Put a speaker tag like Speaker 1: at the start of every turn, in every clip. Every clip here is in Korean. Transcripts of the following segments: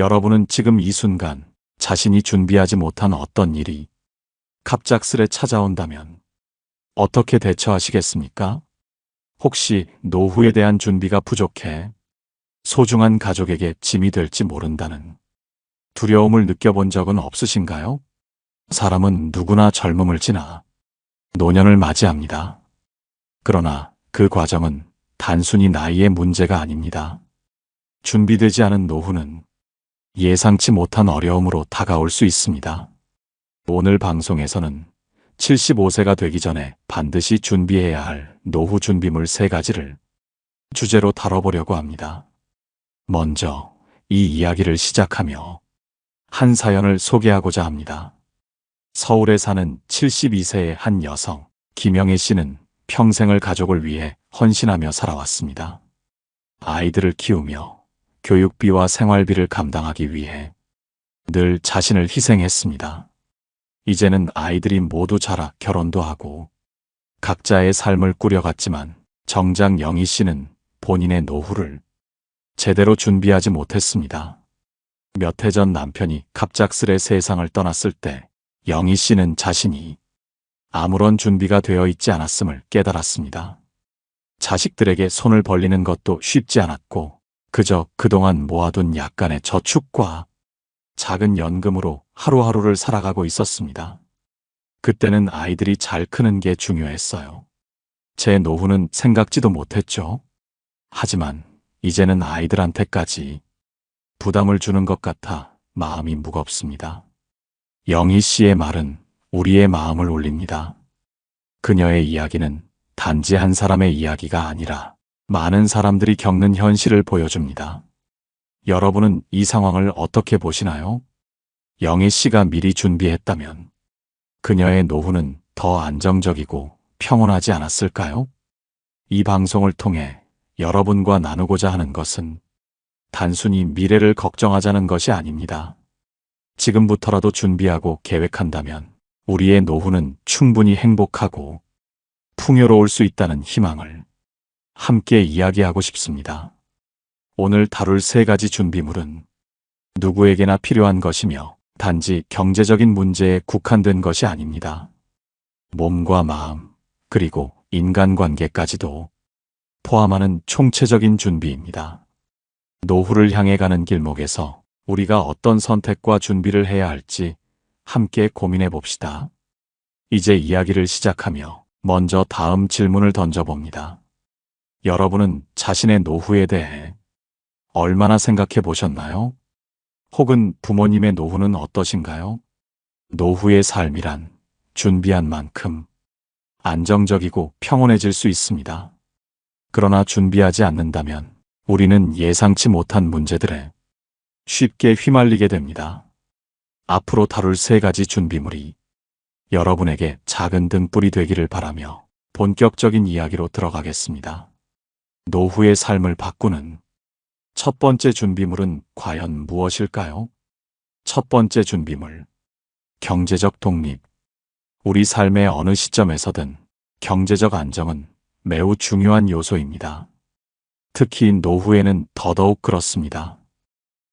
Speaker 1: 여러분은 지금 이 순간 자신이 준비하지 못한 어떤 일이 갑작스레 찾아온다면 어떻게 대처하시겠습니까? 혹시 노후에 대한 준비가 부족해 소중한 가족에게 짐이 될지 모른다는 두려움을 느껴본 적은 없으신가요? 사람은 누구나 젊음을 지나 노년을 맞이합니다. 그러나 그 과정은 단순히 나이의 문제가 아닙니다. 준비되지 않은 노후는 예상치 못한 어려움으로 다가올 수 있습니다. 오늘 방송에서는 75세가 되기 전에 반드시 준비해야 할 노후 준비물 3가지를 주제로 다뤄보려고 합니다. 먼저 이 이야기를 시작하며 한 사연을 소개하고자 합니다. 서울에 사는 72세의 한 여성, 김영애 씨는 평생을 가족을 위해 헌신하며 살아왔습니다. 아이들을 키우며 교육비와 생활비를 감당하기 위해 늘 자신을 희생했습니다. 이제는 아이들이 모두 자라 결혼도 하고 각자의 삶을 꾸려갔지만 정작 영희 씨는 본인의 노후를 제대로 준비하지 못했습니다. 몇 해 전 남편이 갑작스레 세상을 떠났을 때 영희 씨는 자신이 아무런 준비가 되어 있지 않았음을 깨달았습니다. 자식들에게 손을 벌리는 것도 쉽지 않았고 그저 그동안 모아둔 약간의 저축과 작은 연금으로 하루하루를 살아가고 있었습니다. 그때는 아이들이 잘 크는 게 중요했어요. 제 노후는 생각지도 못했죠. 하지만 이제는 아이들한테까지 부담을 주는 것 같아 마음이 무겁습니다. 영희 씨의 말은 우리의 마음을 울립니다. 그녀의 이야기는 단지 한 사람의 이야기가 아니라 많은 사람들이 겪는 현실을 보여줍니다. 여러분은 이 상황을 어떻게 보시나요? 영희 씨가 미리 준비했다면 그녀의 노후는 더 안정적이고 평온하지 않았을까요? 이 방송을 통해 여러분과 나누고자 하는 것은 단순히 미래를 걱정하자는 것이 아닙니다. 지금부터라도 준비하고 계획한다면 우리의 노후는 충분히 행복하고 풍요로울 수 있다는 희망을 함께 이야기하고 싶습니다. 오늘 다룰 3가지 준비물은 누구에게나 필요한 것이며 단지 경제적인 문제에 국한된 것이 아닙니다. 몸과 마음, 그리고 인간관계까지도 포함하는 총체적인 준비입니다. 노후를 향해 가는 길목에서 우리가 어떤 선택과 준비를 해야 할지 함께 고민해 봅시다. 이제 이야기를 시작하며 먼저 다음 질문을 던져봅니다. 여러분은 자신의 노후에 대해 얼마나 생각해 보셨나요? 혹은 부모님의 노후는 어떠신가요? 노후의 삶이란 준비한 만큼 안정적이고 평온해질 수 있습니다. 그러나 준비하지 않는다면 우리는 예상치 못한 문제들에 쉽게 휘말리게 됩니다. 앞으로 다룰 3가지 준비물이 여러분에게 작은 등불이 되기를 바라며 본격적인 이야기로 들어가겠습니다. 노후의 삶을 바꾸는 첫 번째 준비물은 과연 무엇일까요? 첫 번째 준비물, 경제적 독립. 우리 삶의 어느 시점에서든 경제적 안정은 매우 중요한 요소입니다. 특히 노후에는 더더욱 그렇습니다.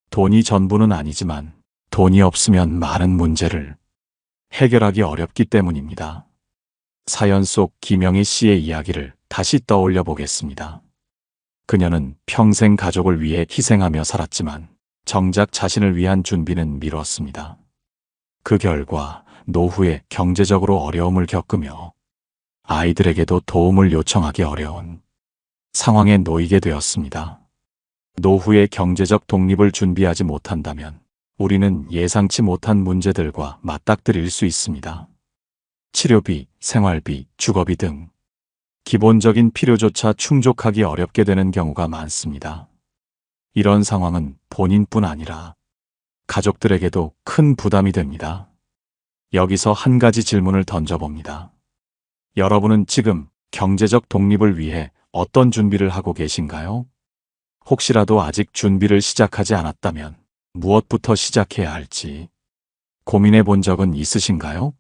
Speaker 1: 돈이 전부는 아니지만 돈이 없으면 많은 문제를 해결하기 어렵기 때문입니다. 사연 속 김영희 씨의 이야기를 다시 떠올려 보겠습니다. 그녀는 평생 가족을 위해 희생하며 살았지만 정작 자신을 위한 준비는 미뤘습니다. 그 결과 노후에 경제적으로 어려움을 겪으며 아이들에게도 도움을 요청하기 어려운 상황에 놓이게 되었습니다. 노후의 경제적 독립을 준비하지 못한다면 우리는 예상치 못한 문제들과 맞닥뜨릴 수 있습니다. 치료비, 생활비, 주거비 등 기본적인 필요조차 충족하기 어렵게 되는 경우가 많습니다. 이런 상황은 본인뿐 아니라 가족들에게도 큰 부담이 됩니다. 여기서 한 가지 질문을 던져봅니다. 여러분은 지금 경제적 독립을 위해 어떤 준비를 하고 계신가요? 혹시라도 아직 준비를 시작하지 않았다면 무엇부터 시작해야 할지 고민해 본 적은 있으신가요?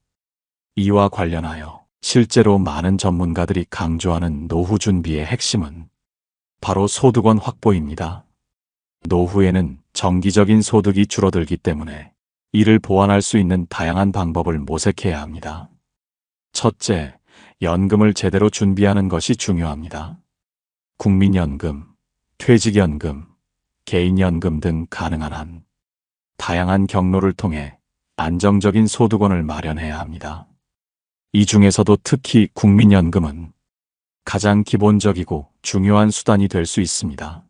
Speaker 1: 이와 관련하여 실제로 많은 전문가들이 강조하는 노후 준비의 핵심은 바로 소득원 확보입니다. 노후에는 정기적인 소득이 줄어들기 때문에 이를 보완할 수 있는 다양한 방법을 모색해야 합니다. 첫째, 연금을 제대로 준비하는 것이 중요합니다. 국민연금, 퇴직연금, 개인연금 등 가능한 한 다양한 경로를 통해 안정적인 소득원을 마련해야 합니다. 이 중에서도 특히 국민연금은 가장 기본적이고 중요한 수단이 될 수 있습니다.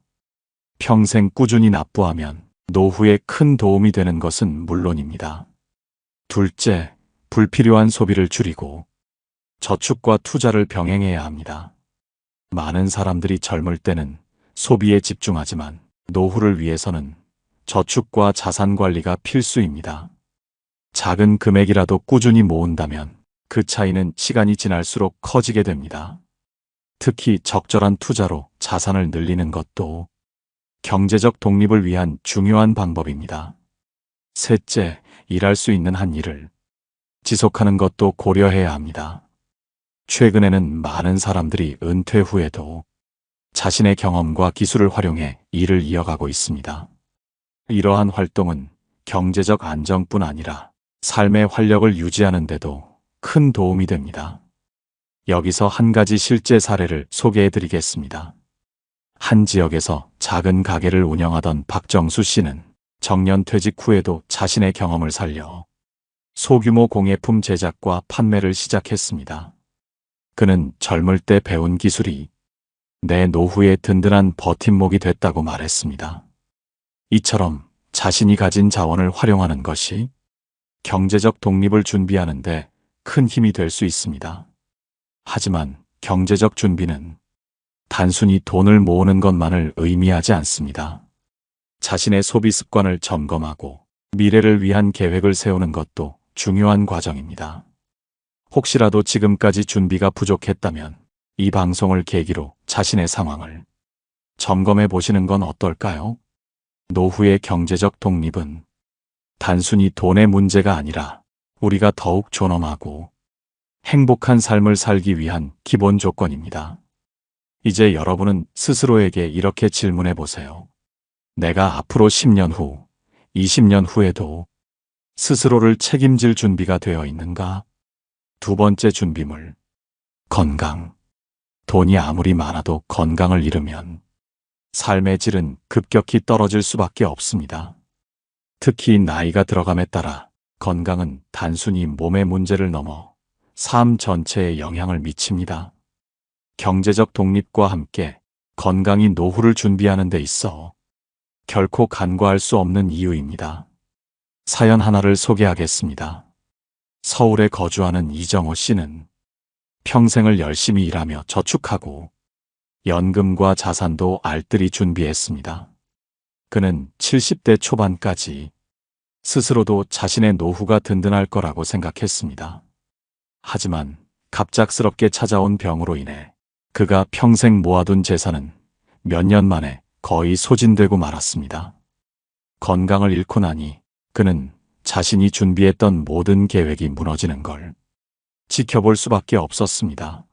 Speaker 1: 평생 꾸준히 납부하면 노후에 큰 도움이 되는 것은 물론입니다. 둘째, 불필요한 소비를 줄이고 저축과 투자를 병행해야 합니다. 많은 사람들이 젊을 때는 소비에 집중하지만 노후를 위해서는 저축과 자산 관리가 필수입니다. 작은 금액이라도 꾸준히 모은다면 그 차이는 시간이 지날수록 커지게 됩니다. 특히 적절한 투자로 자산을 늘리는 것도 경제적 독립을 위한 중요한 방법입니다. 셋째, 일할 수 있는 한 일을 지속하는 것도 고려해야 합니다. 최근에는 많은 사람들이 은퇴 후에도 자신의 경험과 기술을 활용해 일을 이어가고 있습니다. 이러한 활동은 경제적 안정뿐 아니라 삶의 활력을 유지하는 데도 큰 도움이 됩니다. 여기서 한 가지 실제 사례를 소개해 드리겠습니다. 한 지역에서 작은 가게를 운영하던 박정수 씨는 정년 퇴직 후에도 자신의 경험을 살려 소규모 공예품 제작과 판매를 시작했습니다. 그는 젊을 때 배운 기술이 내 노후의 든든한 버팀목이 됐다고 말했습니다. 이처럼 자신이 가진 자원을 활용하는 것이 경제적 독립을 준비하는 데 큰 힘이 될 수 있습니다. 하지만 경제적 준비는 단순히 돈을 모으는 것만을 의미하지 않습니다. 자신의 소비 습관을 점검하고 미래를 위한 계획을 세우는 것도 중요한 과정입니다. 혹시라도 지금까지 준비가 부족했다면 이 방송을 계기로 자신의 상황을 점검해 보시는 건 어떨까요? 노후의 경제적 독립은 단순히 돈의 문제가 아니라 우리가 더욱 존엄하고 행복한 삶을 살기 위한 기본 조건입니다. 이제 여러분은 스스로에게 이렇게 질문해 보세요. 내가 앞으로 10년 후, 20년 후에도 스스로를 책임질 준비가 되어 있는가? 두 번째 준비물, 건강. 돈이 아무리 많아도 건강을 잃으면 삶의 질은 급격히 떨어질 수밖에 없습니다. 특히 나이가 들어감에 따라 건강은 단순히 몸의 문제를 넘어 삶 전체에 영향을 미칩니다. 경제적 독립과 함께 건강이 노후를 준비하는 데 있어 결코 간과할 수 없는 이유입니다. 사연 하나를 소개하겠습니다. 서울에 거주하는 이정호 씨는 평생을 열심히 일하며 저축하고 연금과 자산도 알뜰히 준비했습니다. 그는 70대 초반까지 스스로도 자신의 노후가 든든할 거라고 생각했습니다. 하지만 갑작스럽게 찾아온 병으로 인해 그가 평생 모아둔 재산은 몇 년 만에 거의 소진되고 말았습니다. 건강을 잃고 나니 그는 자신이 준비했던 모든 계획이 무너지는 걸 지켜볼 수밖에 없었습니다.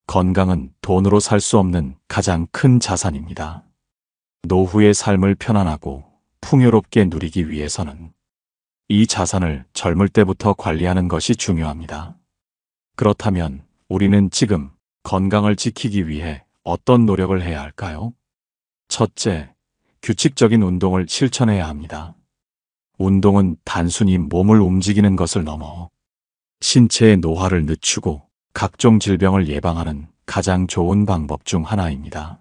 Speaker 1: 건강은 돈으로 살 수 없는 가장 큰 자산입니다. 노후의 삶을 편안하고 풍요롭게 누리기 위해서는 이 자산을 젊을 때부터 관리하는 것이 중요합니다. 그렇다면 우리는 지금 건강을 지키기 위해 어떤 노력을 해야 할까요? 첫째, 규칙적인 운동을 실천해야 합니다. 운동은 단순히 몸을 움직이는 것을 넘어 신체의 노화를 늦추고 각종 질병을 예방하는 가장 좋은 방법 중 하나입니다.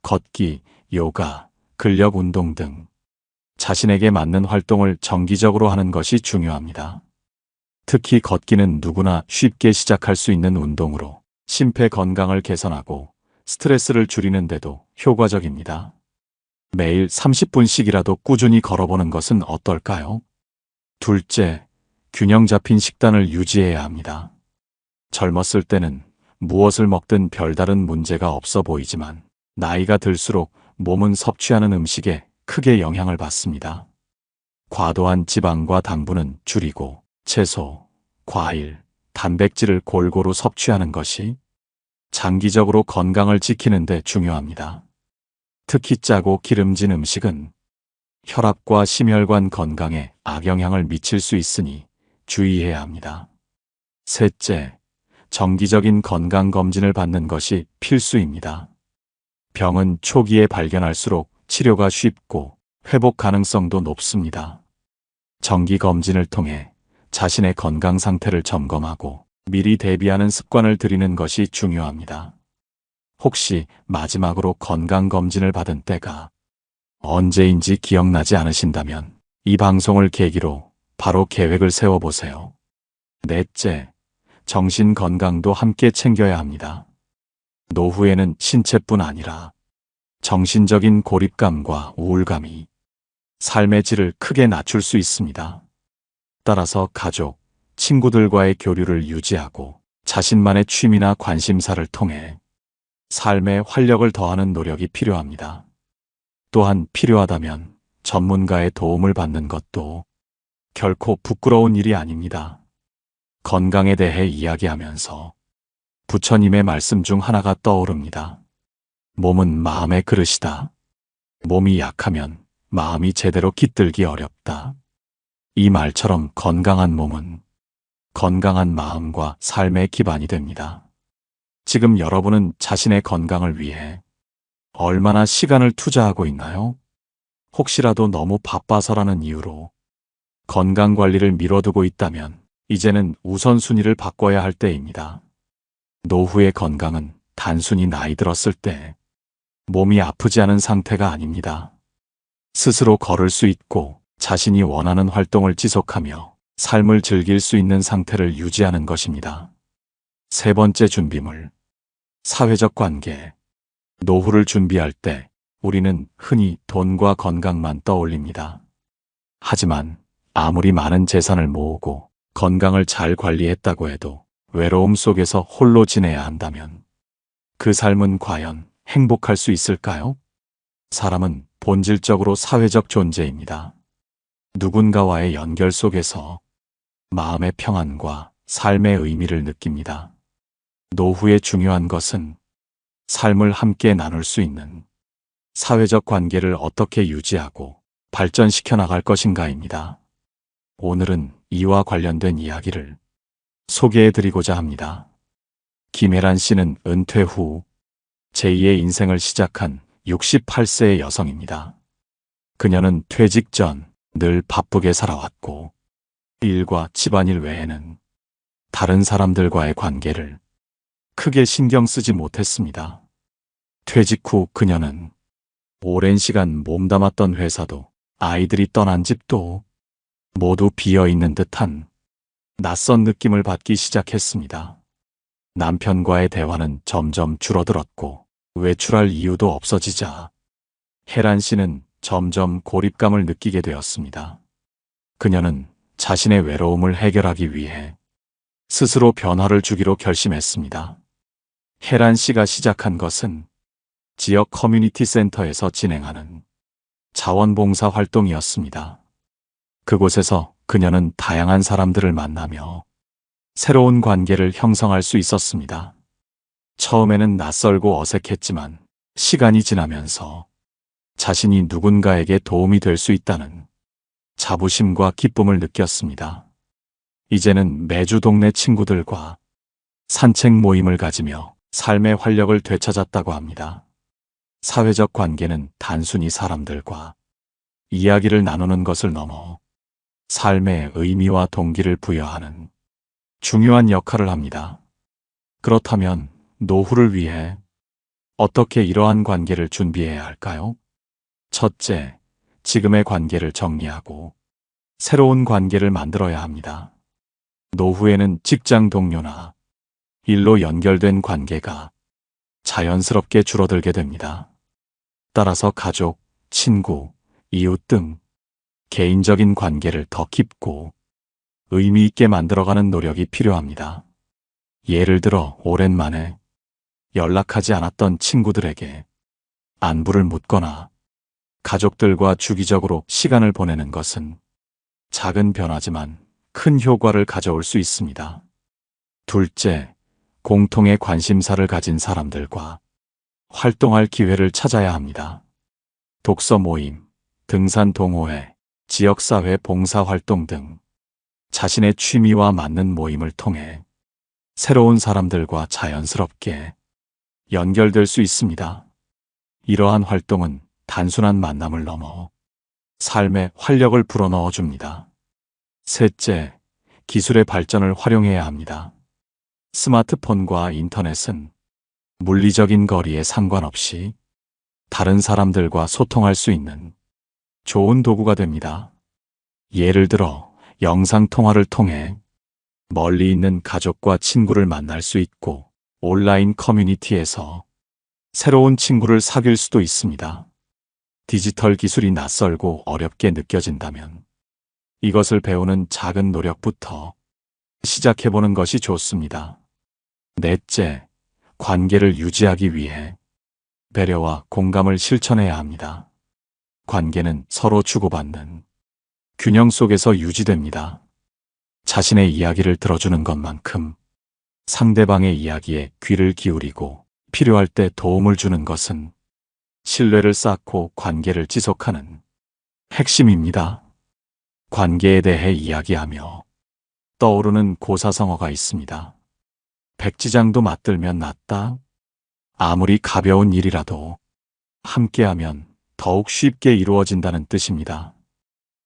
Speaker 1: 걷기, 요가, 근력 운동 등 자신에게 맞는 활동을 정기적으로 하는 것이 중요합니다. 특히 걷기는 누구나 쉽게 시작할 수 있는 운동으로 심폐 건강을 개선하고 스트레스를 줄이는 데도 효과적입니다. 매일 30분씩이라도 꾸준히 걸어보는 것은 어떨까요? 둘째, 균형 잡힌 식단을 유지해야 합니다. 젊었을 때는 무엇을 먹든 별다른 문제가 없어 보이지만 나이가 들수록 몸은 섭취하는 음식에 크게 영향을 받습니다. 과도한 지방과 당분은 줄이고 채소, 과일, 단백질을 골고루 섭취하는 것이 장기적으로 건강을 지키는 데 중요합니다. 특히 짜고 기름진 음식은 혈압과 심혈관 건강에 악영향을 미칠 수 있으니 주의해야 합니다. 셋째, 정기적인 건강검진을 받는 것이 필수입니다. 병은 초기에 발견할수록 치료가 쉽고 회복 가능성도 높습니다. 정기검진을 통해 자신의 건강 상태를 점검하고 미리 대비하는 습관을 들이는 것이 중요합니다. 혹시 마지막으로 건강검진을 받은 때가 언제인지 기억나지 않으신다면 이 방송을 계기로 바로 계획을 세워보세요. 넷째, 정신 건강도 함께 챙겨야 합니다. 노후에는 신체뿐 아니라 정신적인 고립감과 우울감이 삶의 질을 크게 낮출 수 있습니다. 따라서 가족, 친구들과의 교류를 유지하고 자신만의 취미나 관심사를 통해 삶에 활력을 더하는 노력이 필요합니다. 또한 필요하다면 전문가의 도움을 받는 것도 결코 부끄러운 일이 아닙니다. 건강에 대해 이야기하면서 부처님의 말씀 중 하나가 떠오릅니다. 몸은 마음의 그릇이다. 몸이 약하면 마음이 제대로 깃들기 어렵다. 이 말처럼 건강한 몸은 건강한 마음과 삶의 기반이 됩니다. 지금 여러분은 자신의 건강을 위해 얼마나 시간을 투자하고 있나요? 혹시라도 너무 바빠서라는 이유로 건강 관리를 미뤄두고 있다면 이제는 우선순위를 바꿔야 할 때입니다. 노후의 건강은 단순히 나이 들었을 때 몸이 아프지 않은 상태가 아닙니다. 스스로 걸을 수 있고 자신이 원하는 활동을 지속하며 삶을 즐길 수 있는 상태를 유지하는 것입니다. 세 번째 준비물, 사회적 관계. 노후를 준비할 때 우리는 흔히 돈과 건강만 떠올립니다. 하지만 아무리 많은 재산을 모으고 건강을 잘 관리했다고 해도 외로움 속에서 홀로 지내야 한다면 그 삶은 과연 행복할 수 있을까요? 사람은 본질적으로 사회적 존재입니다. 누군가와의 연결 속에서 마음의 평안과 삶의 의미를 느낍니다. 노후에 중요한 것은 삶을 함께 나눌 수 있는 사회적 관계를 어떻게 유지하고 발전시켜 나갈 것인가입니다. 오늘은 이와 관련된 이야기를 소개해 드리고자 합니다. 김혜란 씨는 은퇴 후 제2의 인생을 시작한 68세의 여성입니다. 그녀는 퇴직 전 늘 바쁘게 살아왔고 일과 집안일 외에는 다른 사람들과의 관계를 크게 신경 쓰지 못했습니다. 퇴직 후 그녀는 오랜 시간 몸담았던 회사도 아이들이 떠난 집도 모두 비어있는 듯한 낯선 느낌을 받기 시작했습니다. 남편과의 대화는 점점 줄어들었고 외출할 이유도 없어지자 혜란 씨는 점점 고립감을 느끼게 되었습니다. 그녀는 자신의 외로움을 해결하기 위해 스스로 변화를 주기로 결심했습니다. 혜란 씨가 시작한 것은 지역 커뮤니티 센터에서 진행하는 자원봉사 활동이었습니다. 그곳에서 그녀는 다양한 사람들을 만나며 새로운 관계를 형성할 수 있었습니다. 처음에는 낯설고 어색했지만 시간이 지나면서 자신이 누군가에게 도움이 될 수 있다는 자부심과 기쁨을 느꼈습니다. 이제는 매주 동네 친구들과 산책 모임을 가지며 삶의 활력을 되찾았다고 합니다. 사회적 관계는 단순히 사람들과 이야기를 나누는 것을 넘어 삶의 의미와 동기를 부여하는 중요한 역할을 합니다. 그렇다면 노후를 위해 어떻게 이러한 관계를 준비해야 할까요? 첫째, 지금의 관계를 정리하고 새로운 관계를 만들어야 합니다. 노후에는 직장 동료나 일로 연결된 관계가 자연스럽게 줄어들게 됩니다. 따라서 가족, 친구, 이웃 등 개인적인 관계를 더 깊고 의미 있게 만들어가는 노력이 필요합니다. 예를 들어 오랜만에 연락하지 않았던 친구들에게 안부를 묻거나 가족들과 주기적으로 시간을 보내는 것은 작은 변화지만 큰 효과를 가져올 수 있습니다. 둘째, 공통의 관심사를 가진 사람들과 활동할 기회를 찾아야 합니다. 독서 모임, 등산 동호회, 지역사회 봉사활동 등 자신의 취미와 맞는 모임을 통해 새로운 사람들과 자연스럽게 연결될 수 있습니다. 이러한 활동은 단순한 만남을 넘어 삶에 활력을 불어넣어 줍니다. 셋째, 기술의 발전을 활용해야 합니다. 스마트폰과 인터넷은 물리적인 거리에 상관없이 다른 사람들과 소통할 수 있는 좋은 도구가 됩니다. 예를 들어 영상통화를 통해 멀리 있는 가족과 친구를 만날 수 있고 온라인 커뮤니티에서 새로운 친구를 사귈 수도 있습니다. 디지털 기술이 낯설고 어렵게 느껴진다면 이것을 배우는 작은 노력부터 시작해보는 것이 좋습니다. 넷째, 관계를 유지하기 위해 배려와 공감을 실천해야 합니다. 관계는 서로 주고받는 균형 속에서 유지됩니다. 자신의 이야기를 들어주는 것만큼 상대방의 이야기에 귀를 기울이고 필요할 때 도움을 주는 것은 신뢰를 쌓고 관계를 지속하는 핵심입니다. 관계에 대해 이야기하며 떠오르는 고사성어가 있습니다. 백지장도 맞들면 낫다. 아무리 가벼운 일이라도 함께하면 더욱 쉽게 이루어진다는 뜻입니다.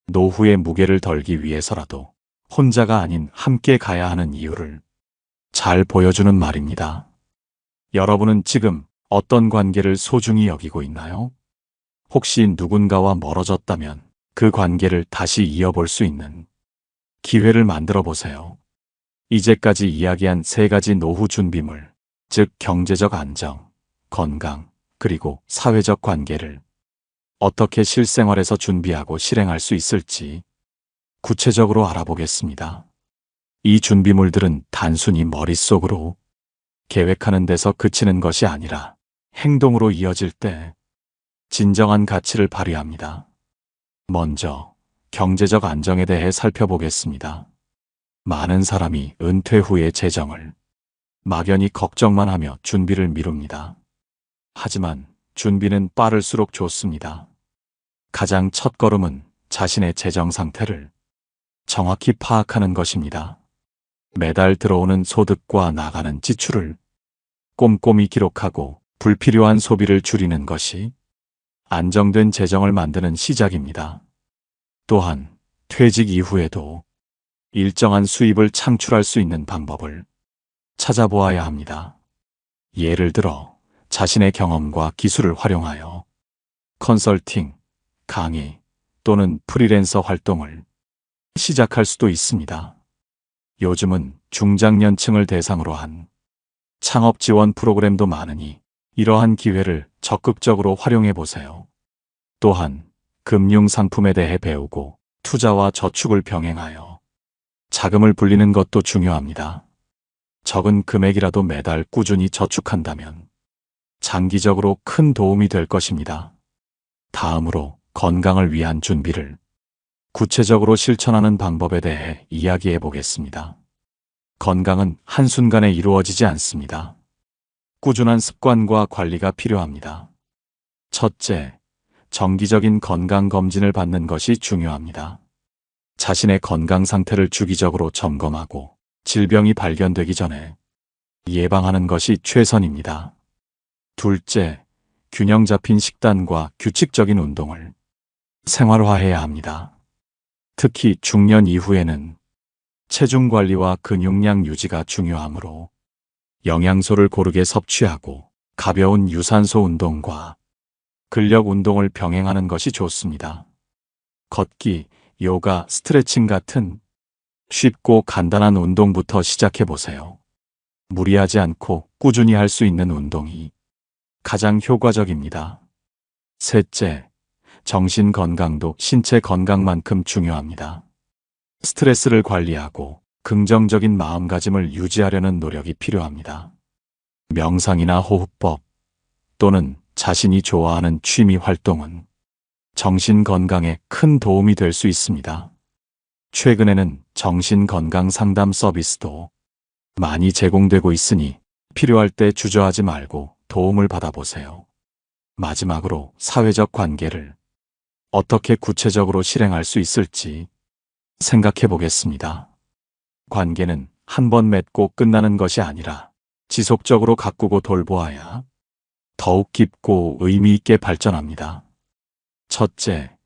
Speaker 1: 노후의 무게를 덜기 위해서라도 혼자가 아닌 함께 가야 하는 이유를 잘 보여주는 말입니다. 여러분은 지금 어떤 관계를 소중히 여기고 있나요? 혹시 누군가와 멀어졌다면 그 관계를 다시 이어볼 수 있는 기회를 만들어 보세요. 이제까지 이야기한 세 가지 노후 준비물, 즉 경제적 안정, 건강, 그리고 사회적 관계를 어떻게 실생활에서 준비하고 실행할 수 있을지 구체적으로 알아보겠습니다. 이 준비물들은 단순히 머릿속으로 계획하는 데서 그치는 것이 아니라 행동으로 이어질 때 진정한 가치를 발휘합니다. 먼저 경제적 안정에 대해 살펴보겠습니다. 많은 사람이 은퇴 후의 재정을 막연히 걱정만 하며 준비를 미룹니다. 하지만 준비는 빠를수록 좋습니다. 가장 첫 걸음은 자신의 재정 상태를 정확히 파악하는 것입니다. 매달 들어오는 소득과 나가는 지출을 꼼꼼히 기록하고 불필요한 소비를 줄이는 것이 안정된 재정을 만드는 시작입니다. 또한 퇴직 이후에도 일정한 수입을 창출할 수 있는 방법을 찾아보아야 합니다. 예를 들어 자신의 경험과 기술을 활용하여 컨설팅, 강의 또는 프리랜서 활동을 시작할 수도 있습니다. 요즘은 중장년층을 대상으로 한 창업 지원 프로그램도 많으니 이러한 기회를 적극적으로 활용해 보세요. 또한 금융 상품에 대해 배우고 투자와 저축을 병행하여 자금을 불리는 것도 중요합니다. 적은 금액이라도 매달 꾸준히 저축한다면 장기적으로 큰 도움이 될 것입니다. 다음으로 건강을 위한 준비를 구체적으로 실천하는 방법에 대해 이야기해 보겠습니다. 건강은 한순간에 이루어지지 않습니다. 꾸준한 습관과 관리가 필요합니다. 첫째, 정기적인 건강검진을 받는 것이 중요합니다. 자신의 건강 상태를 주기적으로 점검하고 질병이 발견되기 전에 예방하는 것이 최선입니다. 둘째, 균형 잡힌 식단과 규칙적인 운동을 생활화해야 합니다. 특히 중년 이후에는 체중 관리와 근육량 유지가 중요하므로 영양소를 고르게 섭취하고 가벼운 유산소 운동과 근력 운동을 병행하는 것이 좋습니다. 걷기, 요가, 스트레칭 같은 쉽고 간단한 운동부터 시작해 보세요. 무리하지 않고 꾸준히 할 수 있는 운동이 가장 효과적입니다. 셋째, 정신 건강도 신체 건강만큼 중요합니다. 스트레스를 관리하고 긍정적인 마음가짐을 유지하려는 노력이 필요합니다. 명상이나 호흡법 또는 자신이 좋아하는 취미 활동은 정신 건강에 큰 도움이 될 수 있습니다. 최근에는 정신 건강 상담 서비스도 많이 제공되고 있으니 필요할 때 주저하지 말고 도움을 받아보세요. 마지막으로 사회적 관계를 어떻게 구체적으로 실행할 수 있을지 생각해 보겠습니다. 관계는 한 번 맺고 끝나는 것이 아니라 지속적으로 가꾸고 돌보아야 더욱 깊고 의미 있게 발전합니다. 첫째,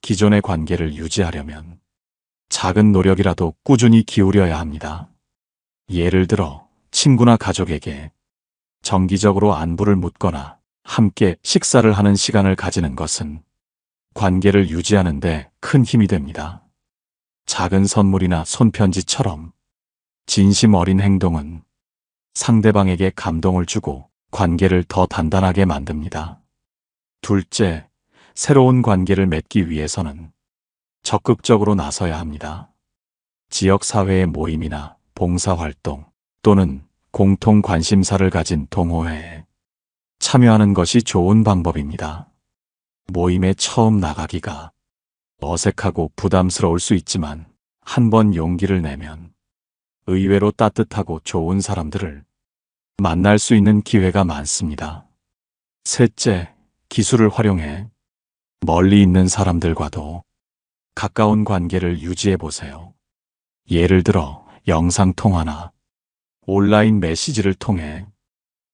Speaker 1: 기존의 관계를 유지하려면 작은 노력이라도 꾸준히 기울여야 합니다. 예를 들어 친구나 가족에게 정기적으로 안부를 묻거나 함께 식사를 하는 시간을 가지는 것은 관계를 유지하는 데 큰 힘이 됩니다. 작은 선물이나 손편지처럼 진심 어린 행동은 상대방에게 감동을 주고 관계를 더 단단하게 만듭니다. 둘째, 새로운 관계를 맺기 위해서는 적극적으로 나서야 합니다. 지역사회의 모임이나 봉사활동 또는 공통 관심사를 가진 동호회에 참여하는 것이 좋은 방법입니다. 모임에 처음 나가기가 어색하고 부담스러울 수 있지만 한번 용기를 내면 의외로 따뜻하고 좋은 사람들을 만날 수 있는 기회가 많습니다. 셋째, 기술을 활용해 멀리 있는 사람들과도 가까운 관계를 유지해 보세요. 예를 들어 영상통화나 온라인 메시지를 통해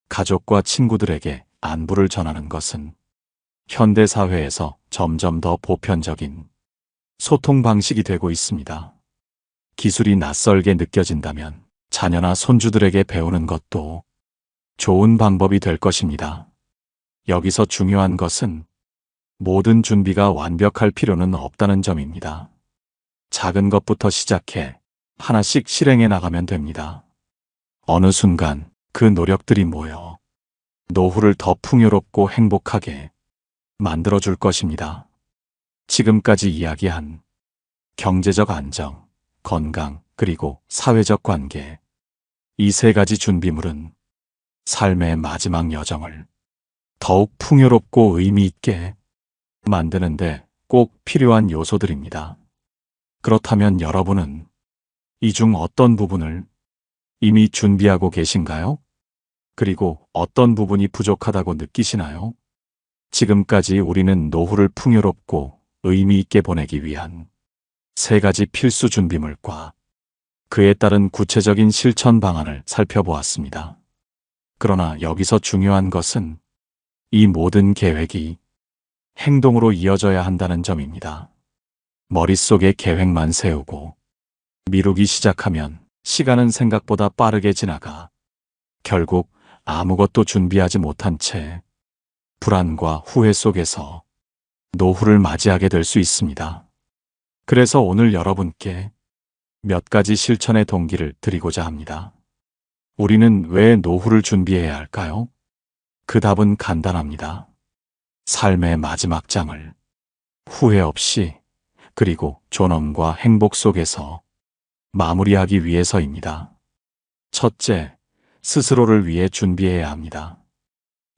Speaker 1: 가족과 친구들에게 안부를 전하는 것은 현대 사회에서 점점 더 보편적인 소통 방식이 되고 있습니다. 기술이 낯설게 느껴진다면 자녀나 손주들에게 배우는 것도 좋은 방법이 될 것입니다. 여기서 중요한 것은 모든 준비가 완벽할 필요는 없다는 점입니다. 작은 것부터 시작해 하나씩 실행해 나가면 됩니다. 어느 순간 그 노력들이 모여 노후를 더 풍요롭고 행복하게 만들어줄 것입니다. 지금까지 이야기한 경제적 안정, 건강, 그리고 사회적 관계, 이 세 가지 준비물은 삶의 마지막 여정을 더욱 풍요롭고 의미 있게 만드는데 꼭 필요한 요소들입니다. 그렇다면 여러분은 이 중 어떤 부분을 이미 준비하고 계신가요? 그리고 어떤 부분이 부족하다고 느끼시나요? 지금까지 우리는 노후를 풍요롭고 의미 있게 보내기 위한 세 가지 필수 준비물과 그에 따른 구체적인 실천 방안을 살펴보았습니다. 그러나 여기서 중요한 것은 이 모든 계획이 행동으로 이어져야 한다는 점입니다. 머릿속에 계획만 세우고 미루기 시작하면 시간은 생각보다 빠르게 지나가 결국 아무것도 준비하지 못한 채 불안과 후회 속에서 노후를 맞이하게 될 수 있습니다. 그래서 오늘 여러분께 몇 가지 실천의 동기를 드리고자 합니다. 우리는 왜 노후를 준비해야 할까요? 그 답은 간단합니다. 삶의 마지막 장을 후회 없이 그리고 존엄과 행복 속에서 마무리하기 위해서입니다. 첫째, 스스로를 위해 준비해야 합니다.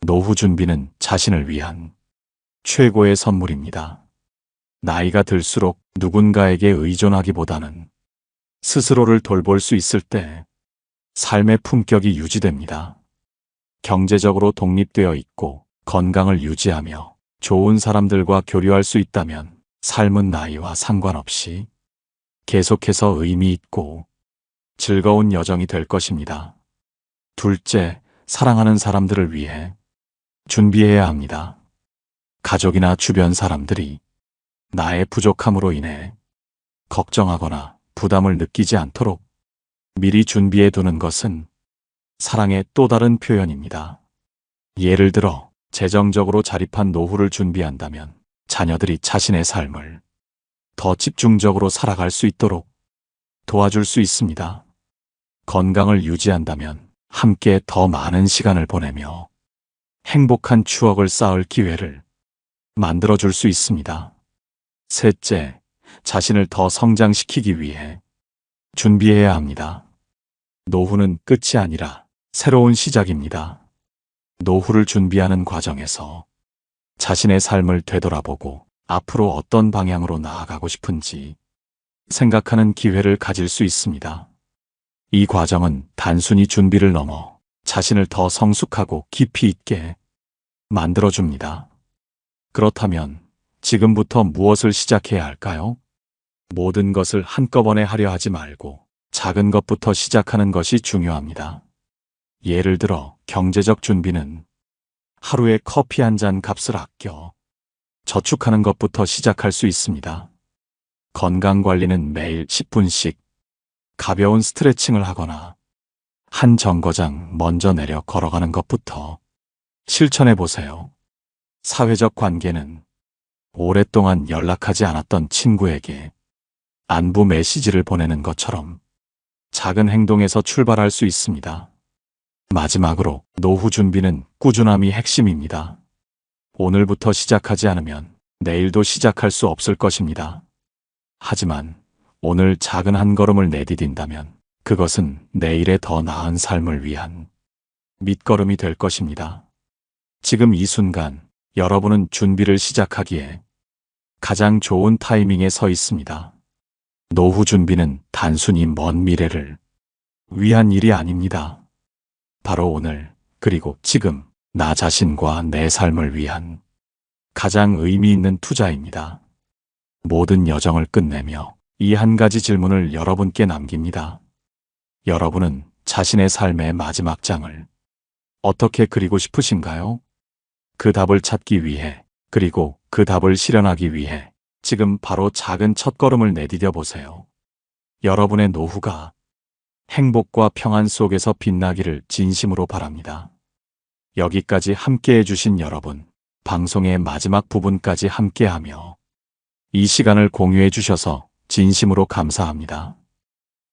Speaker 1: 노후 준비는 자신을 위한 최고의 선물입니다. 나이가 들수록 누군가에게 의존하기보다는 스스로를 돌볼 수 있을 때 삶의 품격이 유지됩니다. 경제적으로 독립되어 있고 건강을 유지하며 좋은 사람들과 교류할 수 있다면 삶은 나이와 상관없이 계속해서 의미 있고 즐거운 여정이 될 것입니다. 둘째, 사랑하는 사람들을 위해 준비해야 합니다. 가족이나 주변 사람들이 나의 부족함으로 인해 걱정하거나 부담을 느끼지 않도록 미리 준비해 두는 것은 사랑의 또 다른 표현입니다. 예를 들어 재정적으로 자립한 노후를 준비한다면 자녀들이 자신의 삶을 더 집중적으로 살아갈 수 있도록 도와줄 수 있습니다. 건강을 유지한다면 함께 더 많은 시간을 보내며 행복한 추억을 쌓을 기회를 만들어줄 수 있습니다. 셋째, 자신을 더 성장시키기 위해 준비해야 합니다. 노후는 끝이 아니라 새로운 시작입니다. 노후를 준비하는 과정에서 자신의 삶을 되돌아보고 앞으로 어떤 방향으로 나아가고 싶은지 생각하는 기회를 가질 수 있습니다. 이 과정은 단순히 준비를 넘어 자신을 더 성숙하고 깊이 있게 만들어줍니다. 그렇다면 지금부터 무엇을 시작해야 할까요? 모든 것을 한꺼번에 하려 하지 말고 작은 것부터 시작하는 것이 중요합니다. 예를 들어 경제적 준비는 하루에 커피 한 잔 값을 아껴 저축하는 것부터 시작할 수 있습니다. 건강관리는 매일 10분씩 가벼운 스트레칭을 하거나 한 정거장 먼저 내려 걸어가는 것부터 실천해 보세요. 사회적 관계는 오랫동안 연락하지 않았던 친구에게 안부 메시지를 보내는 것처럼 작은 행동에서 출발할 수 있습니다. 마지막으로 노후 준비는 꾸준함이 핵심입니다. 오늘부터 시작하지 않으면 내일도 시작할 수 없을 것입니다. 하지만 오늘 작은 한 걸음을 내디딘다면 그것은 내일의 더 나은 삶을 위한 밑거름이 될 것입니다. 지금 이 순간 여러분은 준비를 시작하기에 가장 좋은 타이밍에 서 있습니다. 노후 준비는 단순히 먼 미래를 위한 일이 아닙니다. 바로 오늘, 그리고 지금 나 자신과 내 삶을 위한 가장 의미 있는 투자입니다. 모든 여정을 끝내며 이 한 가지 질문을 여러분께 남깁니다. 여러분은 자신의 삶의 마지막 장을 어떻게 그리고 싶으신가요? 그 답을 찾기 위해, 그리고 그 답을 실현하기 위해 지금 바로 작은 첫걸음을 내디뎌 보세요. 여러분의 노후가 행복과 평안 속에서 빛나기를 진심으로 바랍니다. 여기까지 함께 해주신 여러분, 방송의 마지막 부분까지 함께하며 이 시간을 공유해 주셔서 진심으로 감사합니다.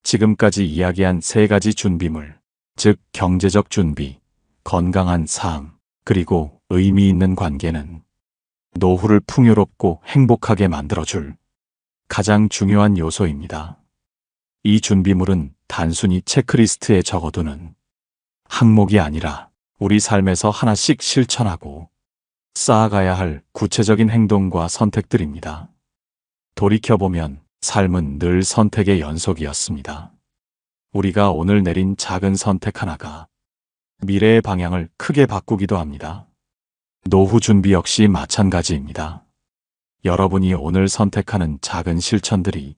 Speaker 1: 지금까지 이야기한 세 가지 준비물, 즉 경제적 준비, 건강한 삶, 그리고 의미 있는 관계는 노후를 풍요롭고 행복하게 만들어줄 가장 중요한 요소입니다. 이 준비물은 단순히 체크리스트에 적어두는 항목이 아니라 우리 삶에서 하나씩 실천하고 쌓아가야 할 구체적인 행동과 선택들입니다. 돌이켜보면 삶은 늘 선택의 연속이었습니다. 우리가 오늘 내린 작은 선택 하나가 미래의 방향을 크게 바꾸기도 합니다. 노후 준비 역시 마찬가지입니다. 여러분이 오늘 선택하는 작은 실천들이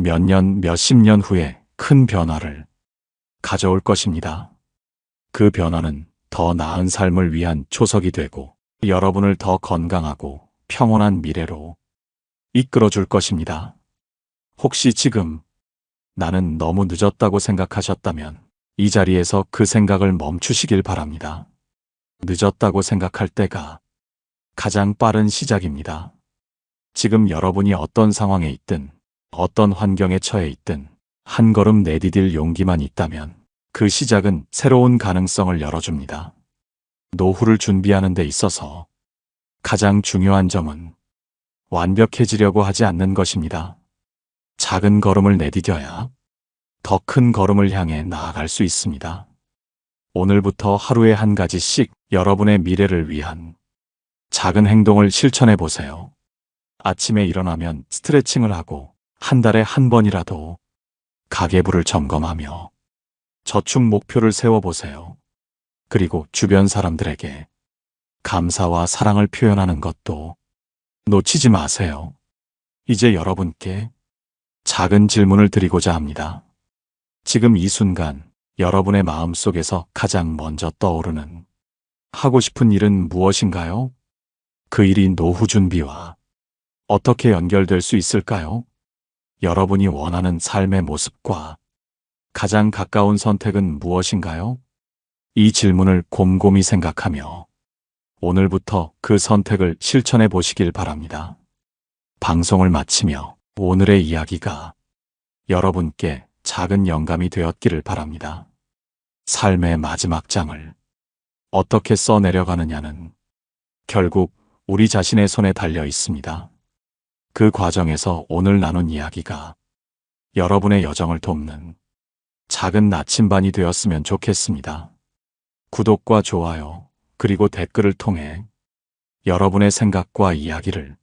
Speaker 1: 몇 년, 몇십 년 후에 큰 변화를 가져올 것입니다. 그 변화는 더 나은 삶을 위한 초석이 되고 여러분을 더 건강하고 평온한 미래로 이끌어줄 것입니다. 혹시 지금 나는 너무 늦었다고 생각하셨다면 이 자리에서 그 생각을 멈추시길 바랍니다. 늦었다고 생각할 때가 가장 빠른 시작입니다. 지금 여러분이 어떤 상황에 있든 어떤 환경에 처해 있든 한 걸음 내디딜 용기만 있다면 그 시작은 새로운 가능성을 열어줍니다. 노후를 준비하는 데 있어서 가장 중요한 점은 완벽해지려고 하지 않는 것입니다. 작은 걸음을 내디뎌야 더 큰 걸음을 향해 나아갈 수 있습니다. 오늘부터 하루에 한 가지씩 여러분의 미래를 위한 작은 행동을 실천해 보세요. 아침에 일어나면 스트레칭을 하고 한 달에 한 번이라도 가계부를 점검하며 저축 목표를 세워보세요. 그리고 주변 사람들에게 감사와 사랑을 표현하는 것도 놓치지 마세요. 이제 여러분께 작은 질문을 드리고자 합니다. 지금 이 순간 여러분의 마음속에서 가장 먼저 떠오르는 하고 싶은 일은 무엇인가요? 그 일이 노후 준비와 어떻게 연결될 수 있을까요? 여러분이 원하는 삶의 모습과 가장 가까운 선택은 무엇인가요? 이 질문을 곰곰이 생각하며 오늘부터 그 선택을 실천해 보시길 바랍니다. 방송을 마치며 오늘의 이야기가 여러분께 작은 영감이 되었기를 바랍니다. 삶의 마지막 장을 어떻게 써내려가느냐는 결국 우리 자신의 손에 달려 있습니다. 그 과정에서 오늘 나눈 이야기가 여러분의 여정을 돕는 작은 나침반이 되었으면 좋겠습니다. 구독과 좋아요, 그리고 댓글을 통해 여러분의 생각과 이야기를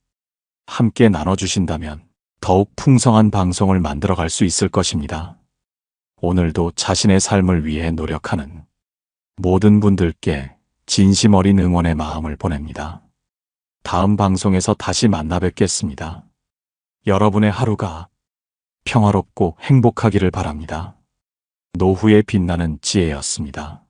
Speaker 1: 함께 나눠주신다면 더욱 풍성한 방송을 만들어갈 수 있을 것입니다. 오늘도 자신의 삶을 위해 노력하는 모든 분들께 진심 어린 응원의 마음을 보냅니다. 다음 방송에서 다시 만나 뵙겠습니다. 여러분의 하루가 평화롭고 행복하기를 바랍니다. 노후의 빛나는 지혜였습니다.